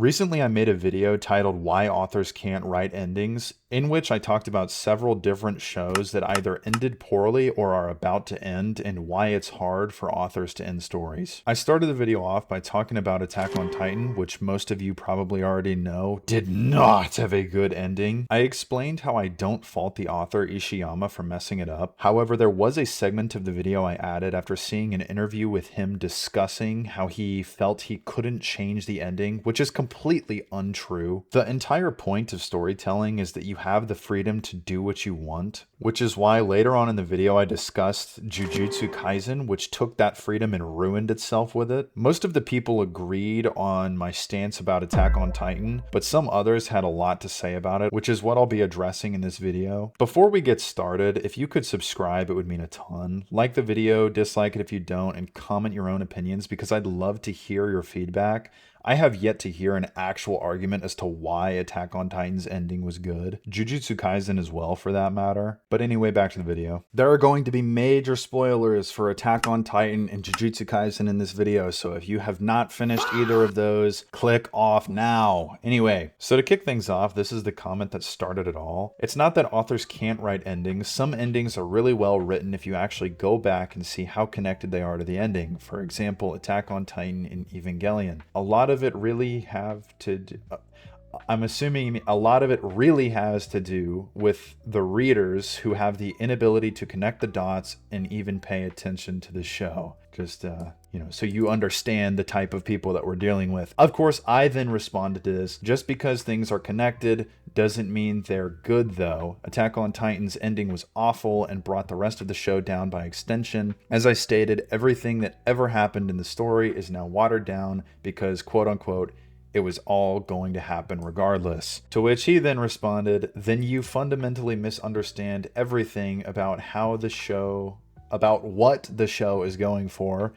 Recently, I made a video titled Why Authors Can't Write Endings, in which I talked about several different shows that either ended poorly or are about to end, and why it's hard for authors to end stories. I started the video off by talking about Attack on Titan, which most of you probably already know did not have a good ending. I explained how I don't fault the author Ishiyama for messing it up. However, there was a segment of the video I added after seeing an interview with him discussing how he felt he couldn't change the ending, which is completely untrue. The entire point of storytelling is that you have the freedom to do what you want, which is why later on in the video I discussed Jujutsu Kaisen, which took that freedom and ruined itself with it. Most of the people agreed on my stance about Attack on Titan, but some others had a lot to say about it, which is what I'll be addressing in this video. Before we get started, if you could subscribe, it would mean a ton. Like the video, dislike it if you don't, and comment your own opinions because I'd love to hear your feedback. I have yet to hear an actual argument as to why Attack on Titan's ending was good. Jujutsu Kaisen as well, for that matter. But anyway, back to the video. There are going to be major spoilers for Attack on Titan and Jujutsu Kaisen in this video, so if you have not finished either of those, click off now. Anyway, so to kick things off, this is the comment that started it all. It's not that authors can't write endings. Some endings are really well written if you actually go back and see how connected they are to the ending. For example, Attack on Titan and Evangelion. A lot of it really have to do, I'm assuming a lot of it really has to do with the readers who have the inability to connect the dots and even pay attention to the show. Just, so you understand the type of people that we're dealing with. Of course, I then responded to this. Just because things are connected doesn't mean they're good, though. Attack on Titan's ending was awful and brought the rest of the show down by extension. As I stated, everything that ever happened in the story is now watered down because, quote unquote, it was all going to happen regardless. To which he then responded, then you fundamentally misunderstand everything about what the show is going for.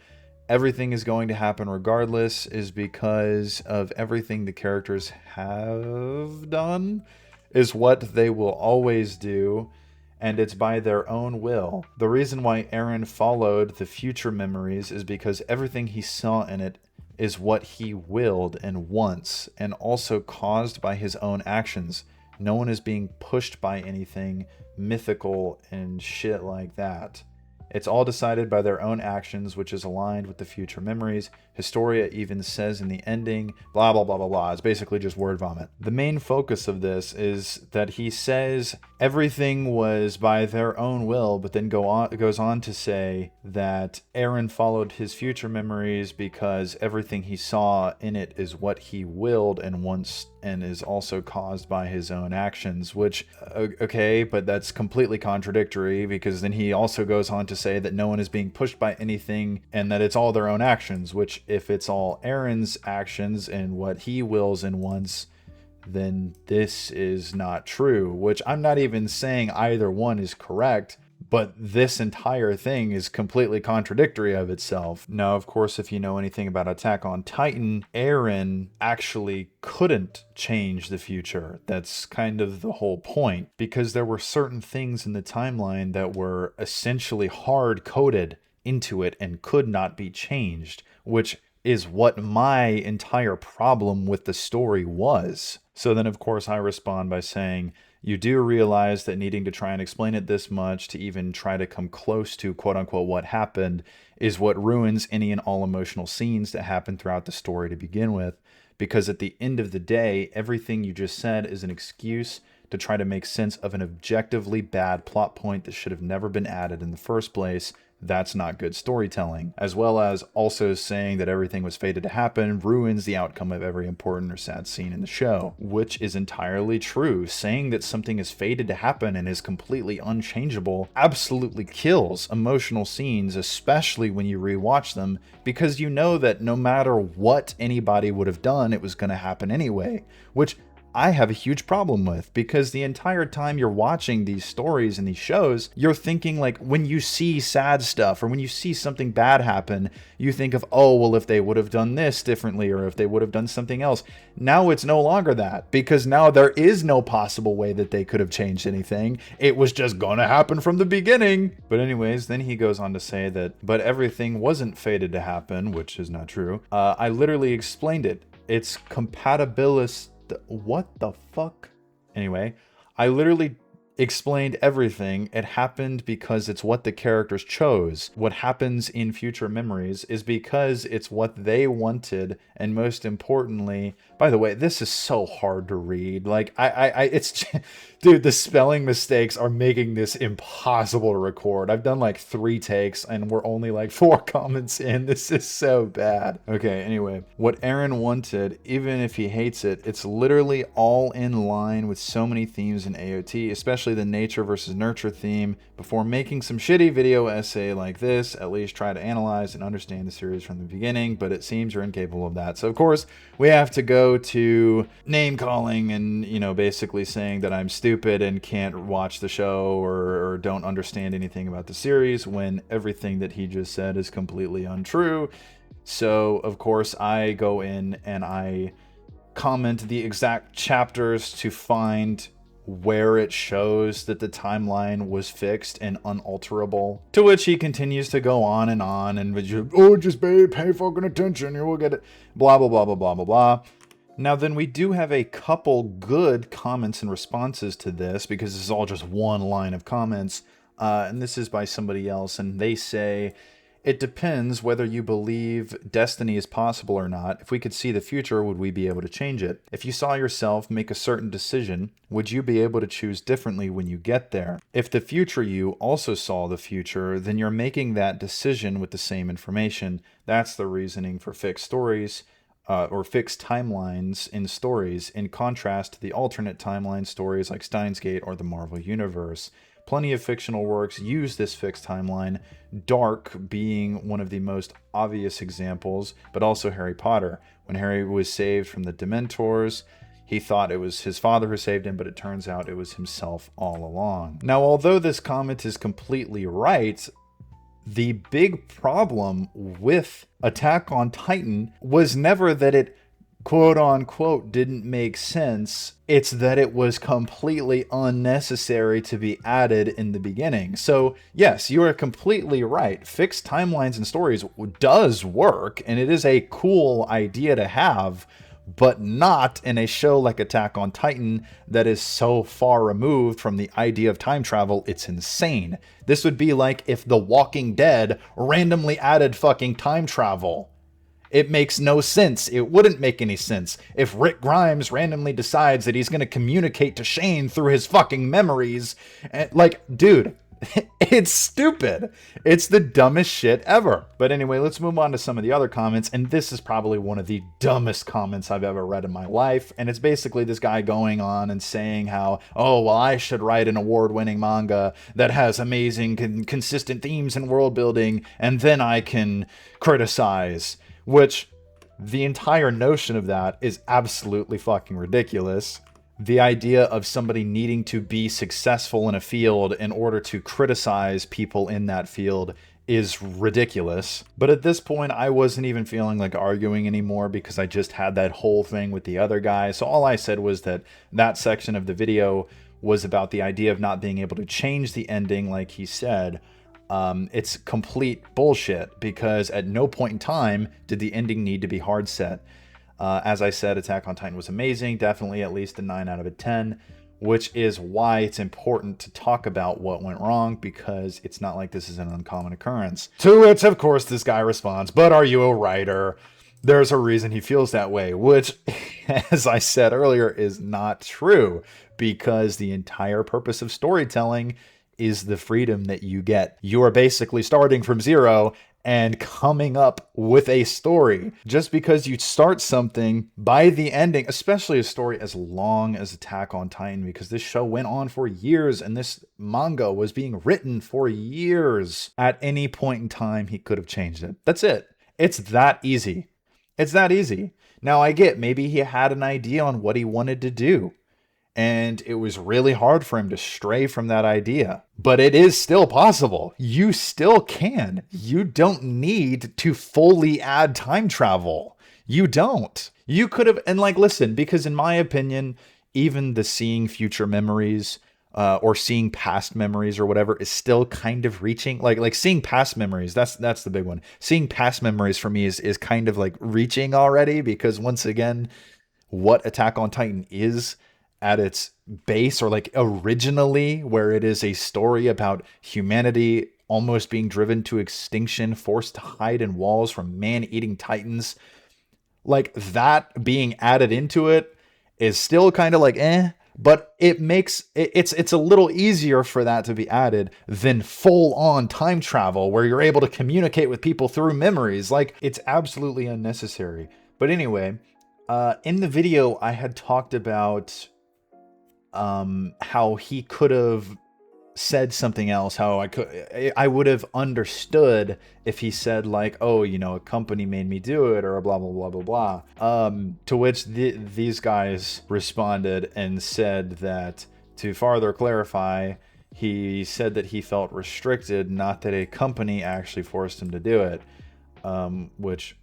Everything is going to happen regardless is because of everything the characters have done, is what they will always do, and it's by their own will. The reason why Eren followed the future memories is because everything he saw in it is what he willed and wants, and also caused by his own actions. No one is being pushed by anything mythical and shit like that. It's all decided by their own actions, which is aligned with the future memories. Historia even says in the ending, blah, blah, blah, blah, blah. It's basically just word vomit. The main focus of this is that he says everything was by their own will, but then goes on to say that Eren followed his future memories because everything he saw in it is what he willed and wants, and is also caused by his own actions, which, okay, but that's completely contradictory because then he also goes on to say that no one is being pushed by anything and that it's all their own actions, which if it's all Eren's actions and what he wills and wants, then this is not true, which I'm not even saying either one is correct, but this entire thing is completely contradictory of itself. Now, of course, if you know anything about Attack on Titan, Eren actually couldn't change the future. That's kind of the whole point, because there were certain things in the timeline that were essentially hard-coded into it and could not be changed, which is what my entire problem with the story was. So then, of course, I respond by saying, you do realize that needing to try and explain it this much to even try to come close to quote-unquote what happened is what ruins any and all emotional scenes that happen throughout the story to begin with, because at the end of the day, everything you just said is an excuse to try to make sense of an objectively bad plot point that should have never been added in the first place. That's not good storytelling. As well as also saying that everything was fated to happen ruins the outcome of every important or sad scene in the show, which is entirely true. Saying that something is fated to happen and is completely unchangeable absolutely kills emotional scenes, especially when you rewatch them, because you know that no matter what anybody would have done, it was going to happen anyway, which I have a huge problem with, because the entire time you're watching these stories and these shows, you're thinking, like, when you see sad stuff or when you see something bad happen, you think of, oh, well, if they would have done this differently or if they would have done something else. Now it's no longer that, because now there is no possible way that they could have changed anything. It was just gonna happen from the beginning. But anyways, then he goes on to say that, but everything wasn't fated to happen, which is not true. I literally explained it. It's compatibilist. What the fuck? Anyway, I literally explained everything. It happened because it's what the characters chose. What happens in future memories is because it's what they wanted, and most importantly, by the way, this is so hard to read. Like, it's, dude, the spelling mistakes are making this impossible to record. I've done like 3 takes and we're only like 4 comments in. This is so bad. Okay, anyway, what Aaron wanted, even if he hates it, it's literally all in line with so many themes in AOT, especially the nature versus nurture theme. Before making some shitty video essay like this, at least try to analyze and understand the series from the beginning, but it seems you're incapable of that. So of course, we have to go to name calling and, you know, basically saying that I'm stupid and can't watch the show or don't understand anything about the series, when everything that he just said is completely untrue. So of course I go in and I comment the exact chapters to find where it shows that the timeline was fixed and unalterable. To which he continues to go on and just pay fucking attention, you will get it, blah blah blah blah blah blah blah. Now then, we do have a couple good comments and responses to this, because this is all just one line of comments, and this is by somebody else, and they say, it depends whether you believe destiny is possible or not. If we could see the future, would we be able to change it? If you saw yourself make a certain decision, would you be able to choose differently when you get there? If the future you also saw the future, then you're making that decision with the same information. That's the reasoning for fixed stories, or fixed timelines in stories, in contrast to the alternate timeline stories like Steins Gate or the Marvel Universe. Plenty of fictional works use this fixed timeline, Dark being one of the most obvious examples, but also Harry Potter. When Harry was saved from the Dementors, he thought it was his father who saved him, but it turns out it was himself all along. Now, although this comment is completely right, the big problem with Attack on Titan was never that it quote unquote didn't make sense. It's that it was completely unnecessary to be added in the beginning. So yes, you are completely right. Fixed timelines and stories does work, and it is a cool idea to have, but not in a show like Attack on Titan that is so far removed from the idea of time travel, it's insane. This would be like if The Walking Dead randomly added fucking time travel. It makes no sense. It wouldn't make any sense if Rick Grimes randomly decides that he's going to communicate to Shane through his fucking memories. And, like, dude, it's stupid. It's the dumbest shit ever. But anyway, let's move on to some of the other comments. And this is probably one of the dumbest comments I've ever read in my life. And it's basically this guy going on and saying how, oh, well, I should write an award-winning manga that has amazing, consistent themes and world building, and then I can criticize. Which, the entire notion of that is absolutely fucking ridiculous. The idea of somebody needing to be successful in a field in order to criticize people in that field is ridiculous. But at this point, I wasn't even feeling like arguing anymore, because I just had that whole thing with the other guy. So all I said was that that section of the video was about the idea of not being able to change the ending like he said. It's complete bullshit, because at no point in time did the ending need to be hard set. As I said, Attack on Titan was amazing, definitely at least a 9 out of 10, which is why it's important to talk about what went wrong, because it's not like this is an uncommon occurrence. To which, of course, this guy responds, but are you a writer? There's a reason he feels that way, which, as I said earlier, is not true, because the entire purpose of storytelling is the freedom that you get. You are basically starting from zero and coming up with a story. Just because you start something, by the ending, especially a story as long as Attack on Titan, because this show went on for years and this manga was being written for years. At any point in time, he could have changed it. That's it. It's that easy. It's that easy. Now, I get maybe he had an idea on what he wanted to do, and it was really hard for him to stray from that idea. But it is still possible. You still can. You don't need to fully add time travel. You don't. You could have, and like, listen, because in my opinion, even the seeing future memories or seeing past memories or whatever is still kind of reaching. Like seeing past memories, that's the big one. Seeing past memories for me is kind of like reaching already, because once again, what Attack on Titan is at its base, or like originally, where it is a story about humanity almost being driven to extinction, forced to hide in walls from man-eating titans, like that being added into it is still kind of like but it makes it's a little easier for that to be added than full on time travel where you're able to communicate with people through memories. Like, it's absolutely unnecessary. But anyway, in the video I had talked about how he could have said something else, how I would have understood if he said like, oh, you know, a company made me do it, or blah blah blah blah blah. To which these guys responded and said that, to farther clarify, he said that he felt restricted, not that a company actually forced him to do it. Which,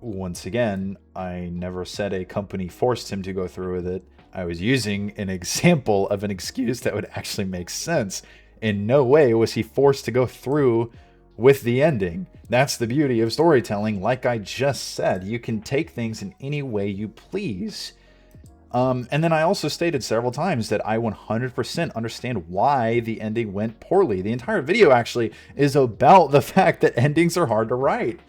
once again, I never said a company forced him to go through with it. I was using an example of an excuse that would actually make sense. In no way was he forced to go through with the ending. That's the beauty of storytelling. Like I just said, you can take things in any way you please. And then I also stated several times that I 100% understand why the ending went poorly. The entire video actually is about the fact that endings are hard to write.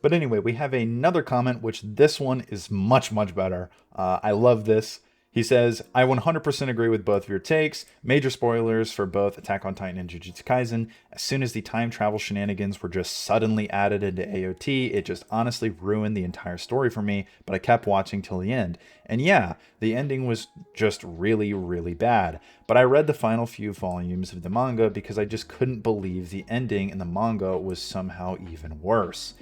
But anyway, we have another comment, which this one is much, much better. I love this. He says, I 100% agree with both of your takes. Major spoilers for both Attack on Titan and Jujutsu Kaisen. As soon as the time travel shenanigans were just suddenly added into AOT, it just honestly ruined the entire story for me, but I kept watching till the end. And yeah, the ending was just really, really bad. But I read the final few volumes of the manga because I just couldn't believe the ending in the manga was somehow even worse.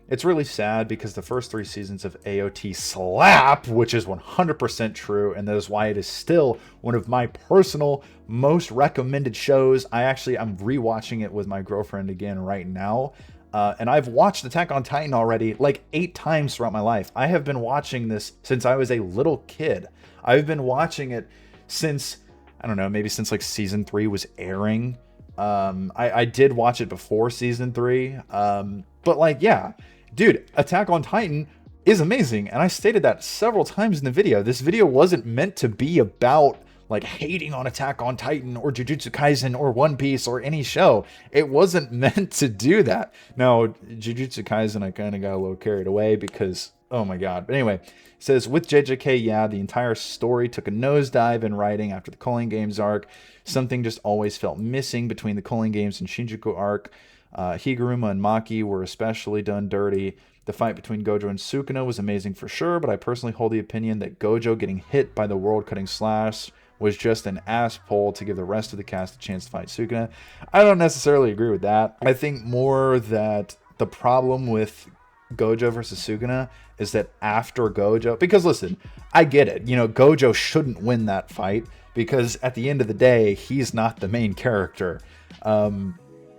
It's really sad because the first 3 seasons of AOT slap, which is 100% true, and that is why it is still one of my personal most recommended shows. I'm rewatching it with my girlfriend again right now, and I've watched Attack on Titan already like 8 times throughout my life. I have been watching this since I was a little kid. I've been watching it since, I don't know, maybe since like season 3 was airing. I did watch it before season 3, but like, yeah. Dude, Attack on Titan is amazing, and I stated that several times in the video. This video wasn't meant to be about like hating on Attack on Titan or Jujutsu Kaisen or One Piece or any show. It wasn't meant to do that. Now, Jujutsu Kaisen, I kind of got a little carried away because, oh my god. But anyway, it says, with JJK, yeah, the entire story took a nosedive in writing after the Culling Games arc. Something just always felt missing between the Culling Games and Shinjuku arc. Higuruma and Maki were especially done dirty. The fight between Gojo and Sukuna was amazing for sure, but I personally hold the opinion that Gojo getting hit by the world-cutting slash was just an ass pull to give the rest of the cast a chance to fight Sukuna. I don't necessarily agree with that. I think more that the problem with Gojo versus Sukuna is that after Gojo, because listen, I get it, you know, Gojo shouldn't win that fight because at the end of the day, he's not the main character.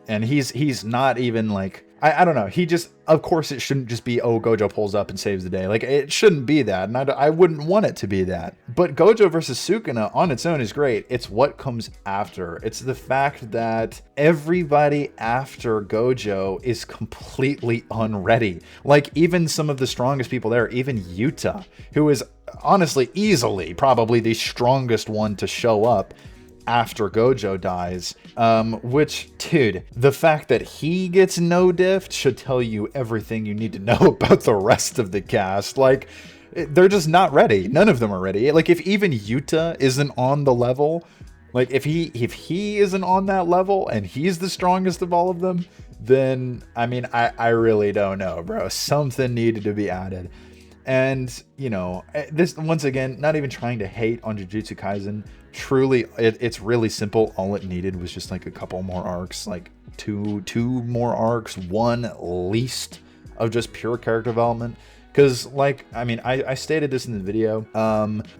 And he's not even like, I don't know. He just, of course, it shouldn't just be, oh, Gojo pulls up and saves the day. Like, it shouldn't be that. And I wouldn't want it to be that. But Gojo versus Sukuna on its own is great. It's what comes after. It's the fact that everybody after Gojo is completely unready. Like, even some of the strongest people there, even Yuta, who is honestly easily probably the strongest one to show up after Gojo dies, which, dude, the fact that he gets no diffed should tell you everything you need to know about the rest of the cast. Like, they're just not ready. None of them are ready. Like, if even Yuta isn't on the level, like, if he isn't on that level and he's the strongest of all of them, then, I mean, I really don't know, bro. Something needed to be added. And, you know, this, once again, not even trying to hate on Jujutsu Kaisen. Truly, it's really simple. All it needed was just like a couple more arcs, like two more arcs, one at least, of just pure character development. Because, like, I mean, I stated this in the video.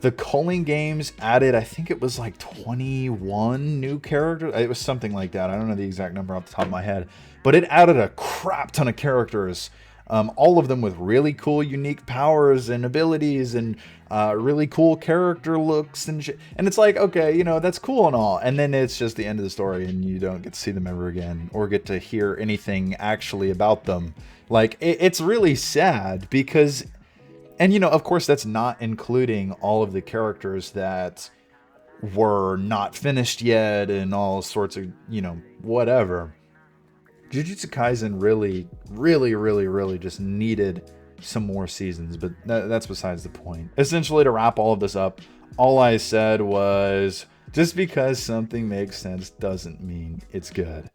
The Culling Games added, I think it was like 21 new characters. It was something like that. I don't know the exact number off the top of my head. But it added a crap ton of characters all of them with really cool, unique powers and abilities and really cool character looks and shit. And it's like, okay, you know, that's cool and all. And then it's just the end of the story and you don't get to see them ever again or get to hear anything actually about them. Like, it's really sad because, and you know, of course, that's not including all of the characters that were not finished yet and all sorts of, you know, whatever. Jujutsu Kaisen really just needed some more seasons, but that's besides the point. Essentially, to wrap all of this up, all I said was, just because something makes sense doesn't mean it's good.